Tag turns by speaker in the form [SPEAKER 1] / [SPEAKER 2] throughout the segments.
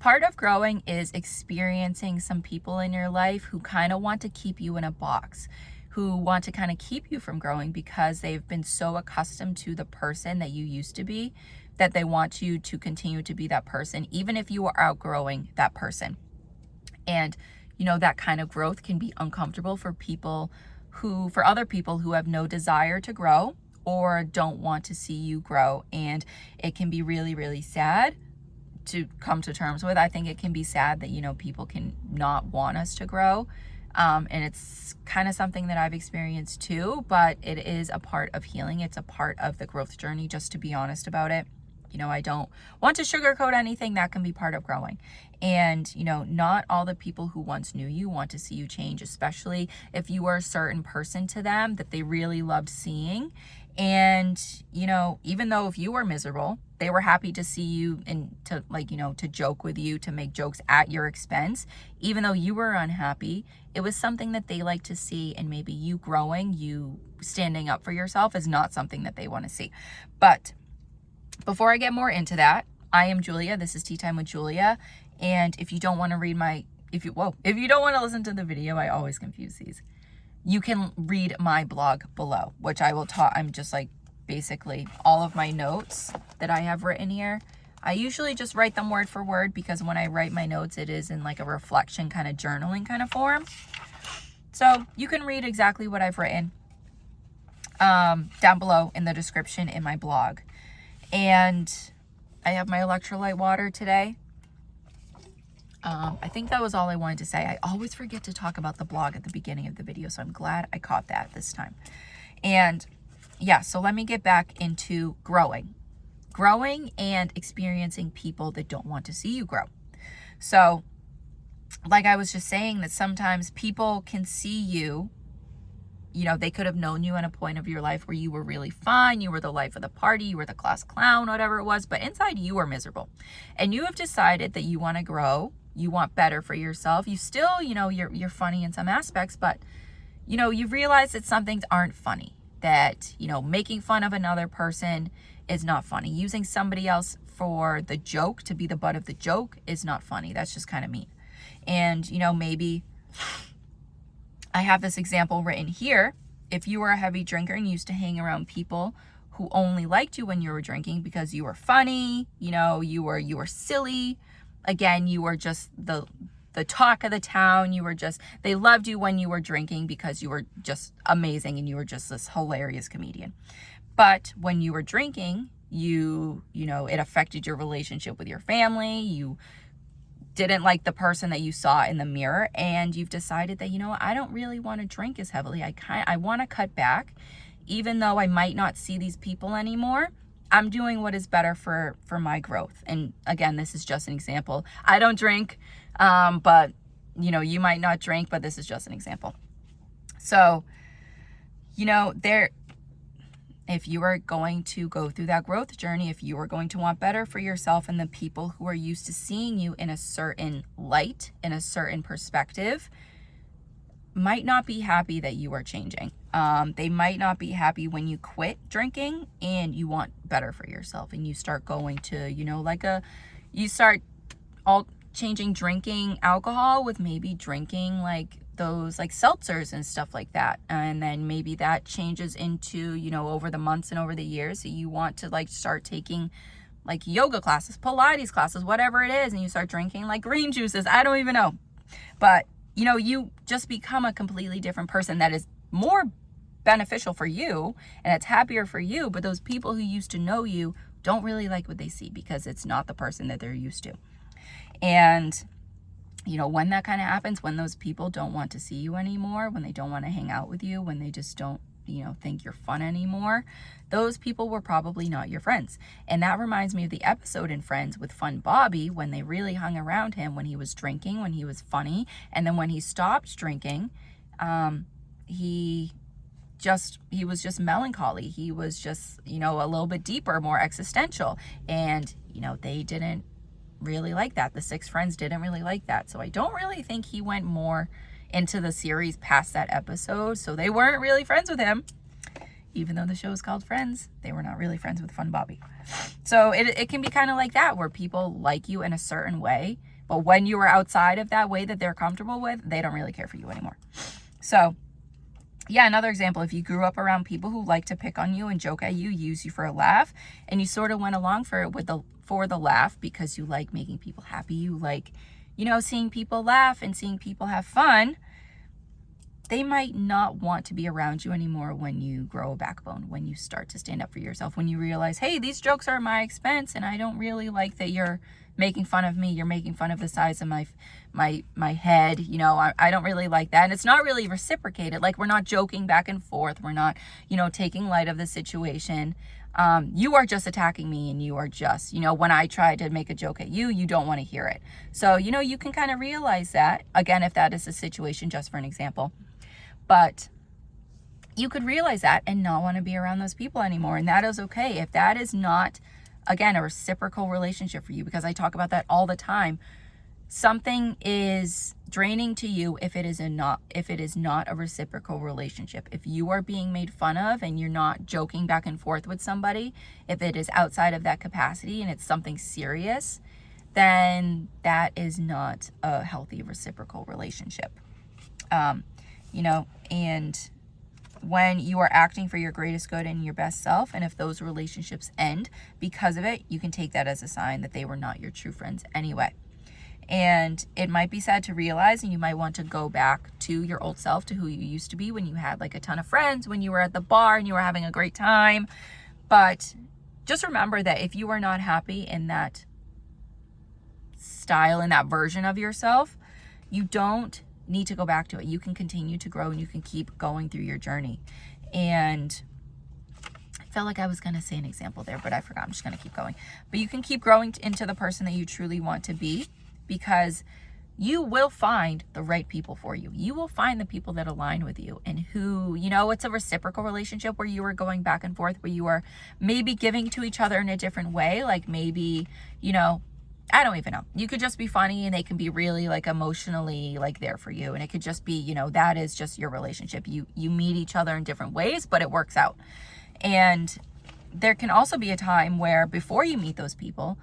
[SPEAKER 1] Part of growing is experiencing some people in your life who kind of want to keep you in a box, who want to kind of keep you from growing because they've been so accustomed to the person that you used to be that they want you to continue to be that person, even if you are outgrowing that person. And, that kind of growth can be uncomfortable for other people who have no desire to grow or don't want to see you grow. And it can be really, really sad to come to terms with. I think it can be sad that, people can not want us to grow. And it's kind of something that I've experienced too, but it is a part of healing. It's a part of the growth journey, just to be honest about it. I don't want to sugarcoat anything. That can be part of growing. And, not all the people who once knew you want to see you change, especially if you were a certain person to them that they really loved seeing. And, even though if you were miserable, they were happy to see you and to joke with you, to make jokes at your expense. Even though you were unhappy, it was something that they like to see. And maybe you growing, you standing up for yourself is not something that they want to see. But before I get more into that, I am Julia. This is Tea Time with Julia. And if you don't want to if you don't want to listen to the video, I always confuse these. You can read my blog below, which I will talk. I'm just basically all of my notes that I have written here. I usually just write them word for word because when I write my notes, it is in a reflection kind of journaling kind of form. So you can read exactly what I've written down below in the description in my blog. And I have my electrolyte water today. I think that was all I wanted to say. I always forget to talk about the blog at the beginning of the video, so I'm glad I caught that this time. And yeah, so let me get back into growing and experiencing people that don't want to see you grow. So like I was just saying, that sometimes people can see you, they could have known you at a point of your life where you were really fun, you were the life of the party, you were the class clown, whatever it was, but inside you were miserable. And you have decided that you want to grow, you want better for yourself. You still, you're funny in some aspects, but you realize that some things aren't funny, that, making fun of another person is not funny. Using somebody else for the joke, to be the butt of the joke, is not funny. That's just kind of mean. And, maybe I have this example written here. If you were a heavy drinker and used to hang around people who only liked you when you were drinking because you were funny, you were silly. Again, you were just the talk of the town. They loved you when you were drinking because you were just amazing and you were just this hilarious comedian. But when you were drinking, it affected your relationship with your family. You didn't like the person that you saw in the mirror, and you've decided that, I don't really want to drink as heavily. I want to cut back. Even though I might not see these people anymore, I'm doing what is better for my growth. And again, this is just an example. I don't drink, but you might not drink, but this is just an example. So, if you are going to go through that growth journey, if you are going to want better for yourself, and the people who are used to seeing you in a certain light, in a certain perspective, might not be happy that you are changing. They might not be happy when you quit drinking and you want better for yourself and you start going to, you start all changing drinking alcohol with maybe drinking those seltzers and stuff like that. And then maybe that changes into, over the months and over the years, that you want to start taking yoga classes, Pilates classes, whatever it is. And you start drinking green juices. I don't even know. But, you just become a completely different person that is more beneficial for you and it's happier for you. But those people who used to know you don't really like what they see because it's not the person that they're used to. And when that kind of happens, when those people don't want to see you anymore, when they don't want to hang out with you, when they just don't, think you're fun anymore, those people were probably not your friends. And that reminds me of the episode in Friends with Fun Bobby, when they really hung around him when he was drinking, when he was funny. And then when he stopped drinking, he was just melancholy. He was just, a little bit deeper, more existential. And, they didn't really like that. The 6 friends didn't really like that. So I don't really think he went more into the series past that episode. So they weren't really friends with him. Even though the show is called Friends, they were not really friends with Fun Bobby. So it can be kind of like that, where people like you in a certain way But when you are outside of that way that they're comfortable with, they don't really care for you anymore. So yeah, another example, if you grew up around people who like to pick on you and joke at you, use you for a laugh, and you sort of went along for the laugh because you like making people happy, you like, seeing people laugh and seeing people have fun, they might not want to be around you anymore when you grow a backbone, when you start to stand up for yourself, when you realize, hey, these jokes are at my expense and I don't really like that you're making fun of me. You're making fun of the size of my head. I don't really like that. And it's not really reciprocated. Like, we're not joking back and forth. We're not, taking light of the situation. You are just attacking me, and you are just, when I try to make a joke at you, you don't want to hear it. So, you can kind of realize that, again, if that is the situation, just for an example. But you could realize that and not want to be around those people anymore. And that is okay. If that is not, again, a reciprocal relationship for you, because I talk about that all the time, something is draining to you if it is not a reciprocal relationship. If you are being made fun of and you're not joking back and forth with somebody, if it is outside of that capacity and it's something serious, then that is not a healthy reciprocal relationship. And when you are acting for your greatest good and your best self, and if those relationships end because of it, you can take that as a sign that they were not your true friends anyway. And it might be sad to realize, and you might want to go back to your old self, to who you used to be when you had like a ton of friends, when you were at the bar and you were having a great time. But just remember that if you are not happy in that style, in that version of yourself, you don't need to go back to it. You can continue to grow and you can keep going through your journey. And I felt like I was going to say an example there, but I forgot. I'm just going to keep going. But you can keep growing into the person that you truly want to be, because you will find the right people for you. You will find the people that align with you and who, it's a reciprocal relationship where you are going back and forth, where you are maybe giving to each other in a different way. Like maybe, I don't even know. You could just be funny and they can be really like emotionally like there for you. And it could just be, that is just your relationship. You meet each other in different ways, but it works out. And there can also be a time where before you meet those people,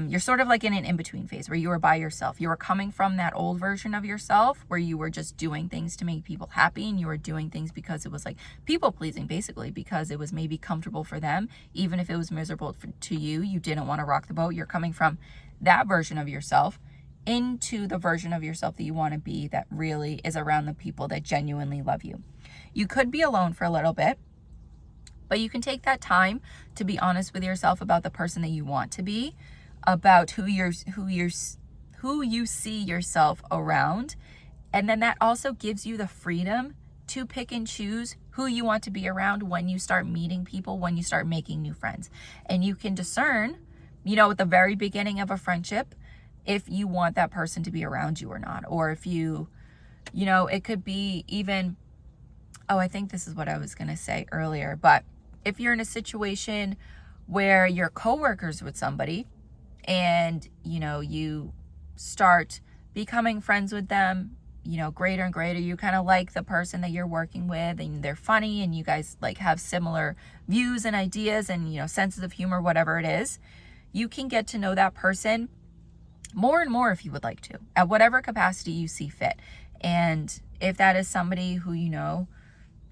[SPEAKER 1] you're sort of like in an in-between phase where you are by yourself. You are coming from that old version of yourself where you were just doing things to make people happy, and you were doing things because it was like people pleasing, basically, because it was maybe comfortable for them. Even if it was miserable to you, you didn't want to rock the boat. You're coming from that version of yourself into the version of yourself that you want to be, that really is around the people that genuinely love you. You could be alone for a little bit, but you can take that time to be honest with yourself about the person that you want to be, about who you see yourself around. And then that also gives you the freedom to pick and choose who you want to be around when you start meeting people, when you start making new friends. And you can discern, at the very beginning of a friendship, if you want that person to be around you or not. Or if it could be even, I think this is what I was going to say earlier, but if you're in a situation where you're coworkers with somebody and, you start becoming friends with them, greater and greater, you kind of like the person that you're working with and they're funny and you guys like have similar views and ideas and, senses of humor, whatever it is, you can get to know that person more and more if you would like to, at whatever capacity you see fit. And if that is somebody who,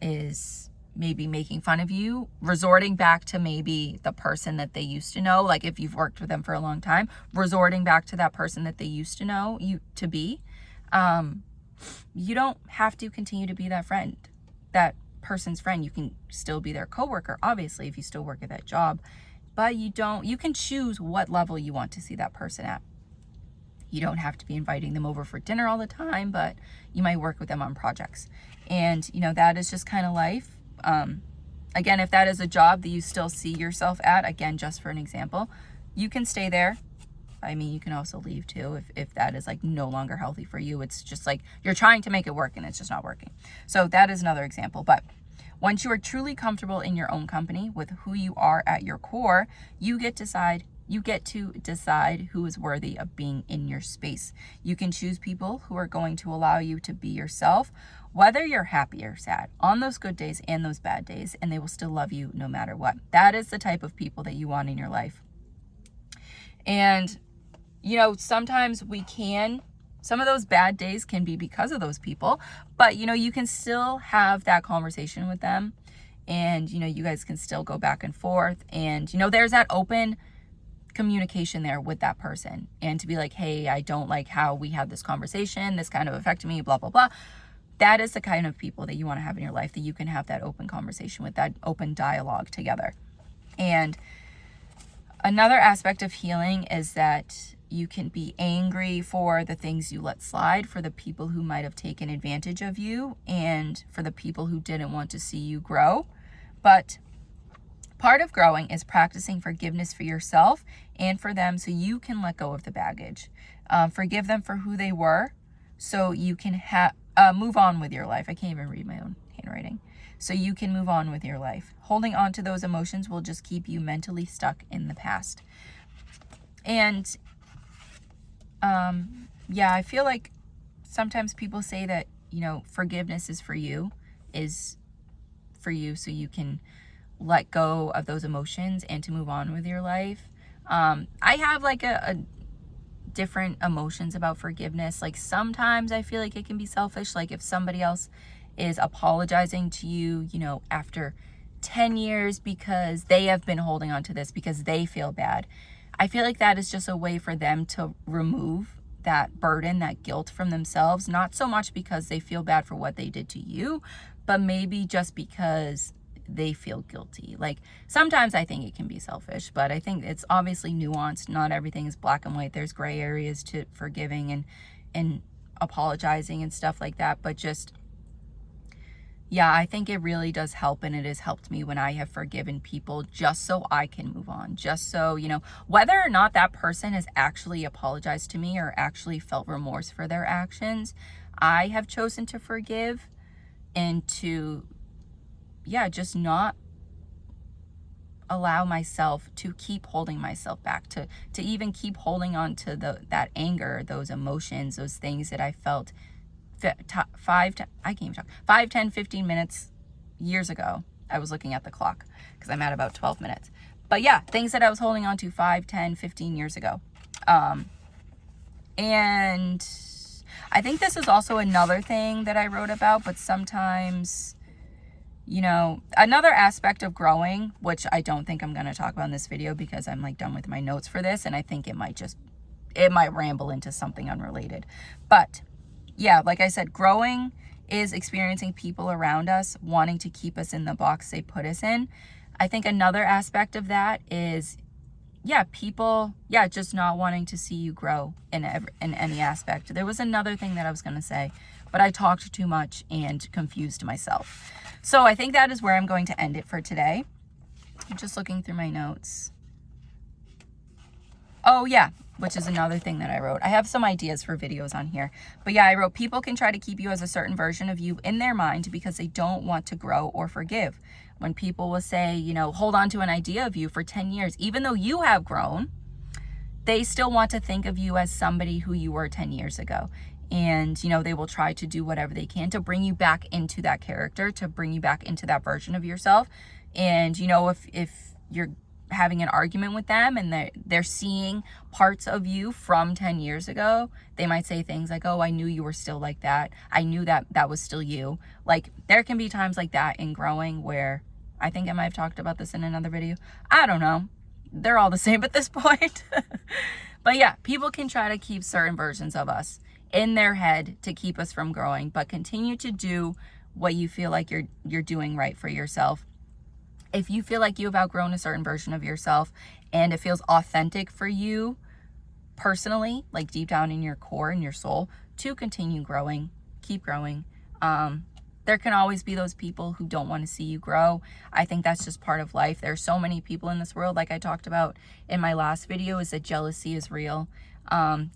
[SPEAKER 1] is maybe making fun of you, resorting back to maybe the person that they used to know, like if you've worked with them for a long time, resorting back to that person that they used to know you to be, you don't have to continue to be that friend, that person's friend. You can still be their coworker, obviously, if you still work at that job, but you can choose what level you want to see that person at. You don't have to be inviting them over for dinner all the time, but you might work with them on projects. And, that is just kind of life. Again, if that is a job that you still see yourself at, again, just for an example, you can stay there. I mean, you can also leave too if that is like no longer healthy for you. It's just like you're trying to make it work and it's just not working. So that is another example. But once you are truly comfortable in your own company with who you are at your core, you get to decide who is worthy of being in your space. You can choose people who are going to allow you to be yourself, whether you're happy or sad, on those good days and those bad days, and they will still love you no matter what. That is the type of people that you want in your life. And sometimes some of those bad days can be because of those people, but you can still have that conversation with them, and you guys can still go back and forth, and there's that open communication there with that person, and to be like, hey, I don't like how we had this conversation, this kind of affected me, blah blah blah. That is the kind of people that you want to have in your life, that you can have that open conversation with, that open dialogue together. And another aspect of healing is that you can be angry for the things you let slide, for the people who might have taken advantage of you, and for the people who didn't want to see you grow. But part of growing is practicing forgiveness for yourself and for them, so you can let go of the baggage. Forgive them for who they were, so you can move on with your life. I can't even read my own handwriting. So you can move on with your life. Holding on to those emotions will just keep you mentally stuck in the past. And I feel like sometimes people say that, forgiveness is for you, so you can let go of those emotions and to move on with your life. I have like a different emotions about forgiveness. Like sometimes I feel like it can be selfish. Like if somebody else is apologizing to you, after 10 years because they have been holding on to this because they feel bad. I feel like that is just a way for them to remove that burden, that guilt from themselves, not so much because they feel bad for what they did to you, but maybe just because they feel guilty. Like sometimes I think it can be selfish, but I think it's obviously nuanced. Not everything is black and white. There's gray areas to forgiving and apologizing and stuff like that. But just, I think it really does help, and it has helped me when I have forgiven people just so I can move on. Just so, whether or not that person has actually apologized to me or actually felt remorse for their actions, I have chosen to forgive and to, just not allow myself to keep holding myself back, to even keep holding on to that anger, those emotions, those things that I felt 5, 10, 15 minutes years ago. I was looking at the clock because I'm at about 12 minutes. But things that I was holding on to 5, 10, 15 years ago. And I think this is also another thing that I wrote about, but sometimes, another aspect of growing, which I don't think I'm going to talk about in this video because I'm like done with my notes for this, and I think it might ramble into something unrelated. But like I said, growing is experiencing people around us wanting to keep us in the box they put us in. I think another aspect of that is, people, just not wanting to see you grow in any aspect. There was another thing that I was going to say, but I talked too much and confused myself. So I think that is where I'm going to end it for today. I'm just looking through my notes. Oh, which is another thing that I wrote. I have some ideas for videos on here. But I wrote, people can try to keep you as a certain version of you in their mind because they don't want to grow or forgive. When people will say, hold on to an idea of you for 10 years, even though you have grown, they still want to think of you as somebody who you were 10 years ago. And, they will try to do whatever they can to bring you back into that character, to bring you back into that version of yourself. And, if you're having an argument with them and they're seeing parts of you from 10 years ago, they might say things like, oh, I knew you were still like that. I knew that was still you. Like there can be times like that in growing where I think I might have talked about this in another video. I don't know. They're all the same at this point. But people can try to keep certain versions of us in their head to keep us from growing, but continue to do what you feel like you're doing right for yourself. If you feel like you have outgrown a certain version of yourself and it feels authentic for you personally, like deep down in your core and your soul, to continue growing, keep growing. There can always be those people who don't want to see you grow. I think that's just part of life. There's so many people in this world, like I talked about in my last video, is that jealousy is real.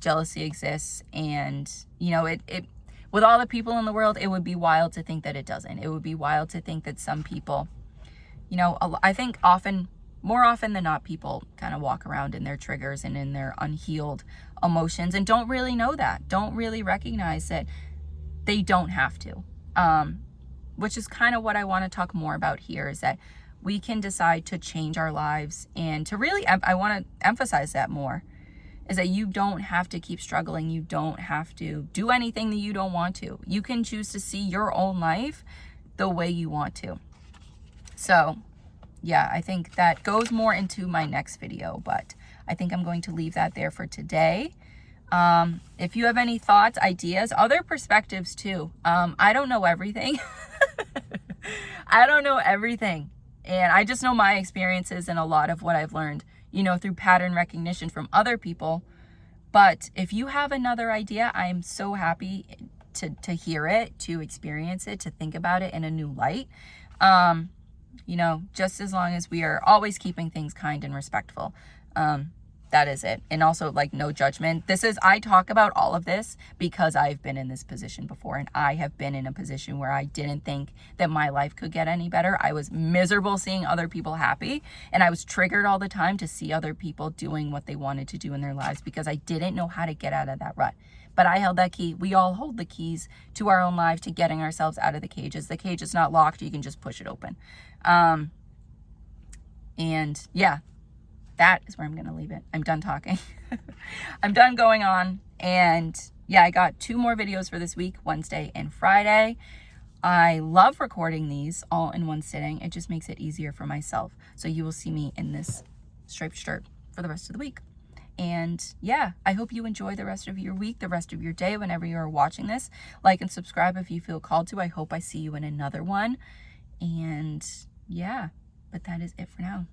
[SPEAKER 1] Jealousy exists, and it with all the people in the world, it would be wild to think that it doesn't. It would be wild to think that some people, I think more often than not, people kind of walk around in their triggers and in their unhealed emotions and don't really know that, don't really recognize that they don't have to, which is kind of what I want to talk more about here, is that we can decide to change our lives and to really, I want to emphasize that more, is that you don't have to keep struggling. You don't have to do anything that you don't want to. You can choose to see your own life the way you want to. So yeah, I think that goes more into my next video, but I think I'm going to leave that there for today. If you have any thoughts, ideas, other perspectives too. I don't know everything. I don't know everything. And I just know my experiences and a lot of what I've learned, you know, through pattern recognition from other people. But if you have another idea, I'm so happy to hear it, to experience it, to think about it in a new light. You know, just as long as we are always keeping things kind and respectful. That is it. And also, like, no judgment. I talk about all of this because I've been in this position before, and I have been in a position where I didn't think that my life could get any better. I was miserable seeing other people happy, and I was triggered all the time to see other people doing what they wanted to do in their lives because I didn't know how to get out of that rut. But I held that key. We all hold the keys to our own lives, to getting ourselves out of the cages. The cage is not locked. You can just push it open. And yeah, that is where I'm going to leave it. I'm done talking. I'm done going on. And yeah, I got 2 more videos for this week, Wednesday and Friday. I love recording these all in one sitting. It just makes it easier for myself. So you will see me in this striped shirt for the rest of the week. And yeah, I hope you enjoy the rest of your week, the rest of your day, whenever you are watching this. Like and subscribe if you feel called to. I hope I see you in another one. And yeah, but that is it for now.